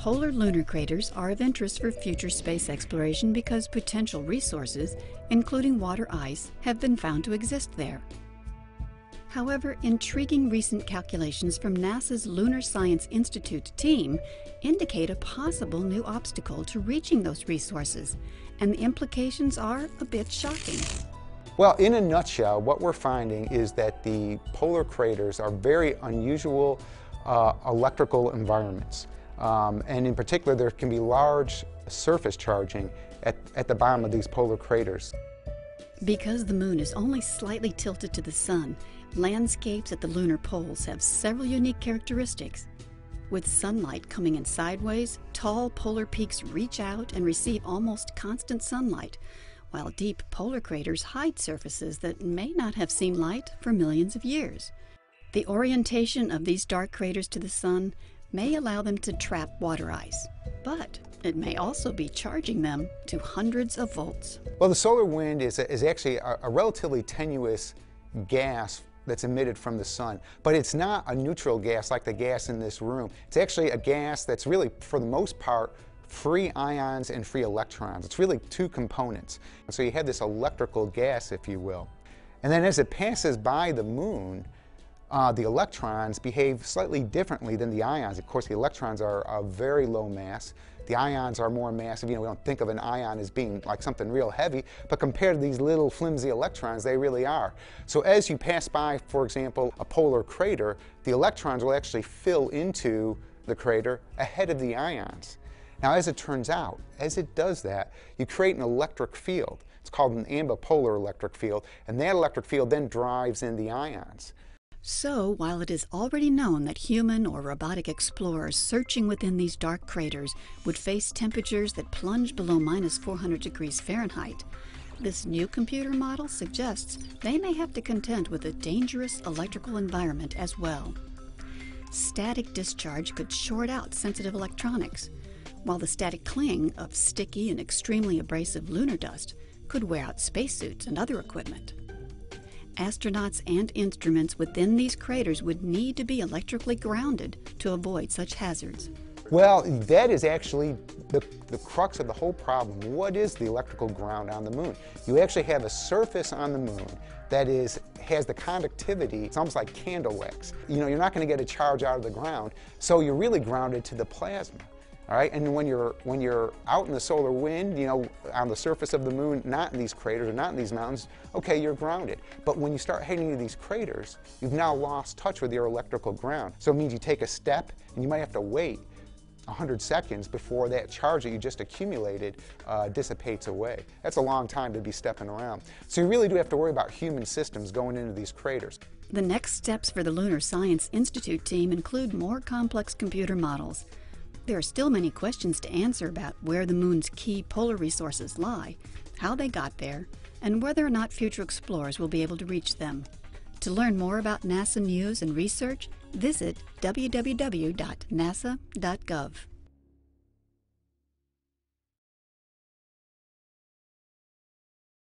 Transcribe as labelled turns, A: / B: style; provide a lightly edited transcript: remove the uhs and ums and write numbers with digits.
A: Polar lunar craters are of interest for future space exploration because potential resources, including water ice, have been found to exist there. However, intriguing recent calculations from NASA's Lunar Science Institute team indicate a possible new obstacle to reaching those resources, and the implications are a bit shocking.
B: Well, in a nutshell, what we're finding is that the polar craters are very unusual electrical environments. And in particular, there can be large surface charging at the bottom of these polar craters.
A: Because the moon is only slightly tilted to the sun, landscapes at the lunar poles have several unique characteristics. With sunlight coming in sideways, tall polar peaks reach out and receive almost constant sunlight, while deep polar craters hide surfaces that may not have seen light for millions of years. The orientation of these dark craters to the sun may allow them to trap water ice, but it may also be charging them to hundreds of volts.
B: Well, the solar wind is actually a relatively tenuous gas that's emitted from the sun, but it's not a neutral gas like the gas in this room. It's actually a gas that's really, for the most part, free ions and free electrons. It's really two components. So you have this electrical gas, if you will. And then as it passes by the moon, the electrons behave slightly differently than the ions. Of course, the electrons are a very low mass. The ions are more massive. You know, we don't think of an ion as being like something real heavy, but compared to these little flimsy electrons, they really are. So as you pass by, for example, a polar crater, the electrons will actually fill into the crater ahead of the ions. Now, as it turns out, as it does that, you create an electric field. It's called an ambipolar electric field, and that electric field then drives in the ions.
A: So, while it is already known that human or robotic explorers searching within these dark craters would face temperatures that plunge below -400 degrees Fahrenheit, this new computer model suggests they may have to contend with a dangerous electrical environment as well. Static discharge could short out sensitive electronics, while the static cling of sticky and extremely abrasive lunar dust could wear out spacesuits and other equipment. Astronauts and instruments within these craters would need to be electrically grounded to avoid such hazards.
B: Well, that is actually the crux of the whole problem. What is the electrical ground on the moon? You actually have a surface on the moon that has the conductivity. It's almost like candle wax. You know, you're not going to get a charge out of the ground, so you're really grounded to the plasma. All right, and when you're out in the solar wind, you know, on the surface of the moon, not in these craters or not in these mountains, okay, you're grounded. But when you start heading into these craters, you've now lost touch with your electrical ground. So it means you take a step, and you might have to wait 100 seconds before that charge that you just accumulated dissipates away. That's a long time to be stepping around. So you really do have to worry about human systems going into these craters.
A: The next steps for the Lunar Science Institute team include more complex computer models. There are still many questions to answer about where the moon's key polar resources lie, how they got there, and whether or not future explorers will be able to reach them. To learn more about NASA news and research, visit www.nasa.gov.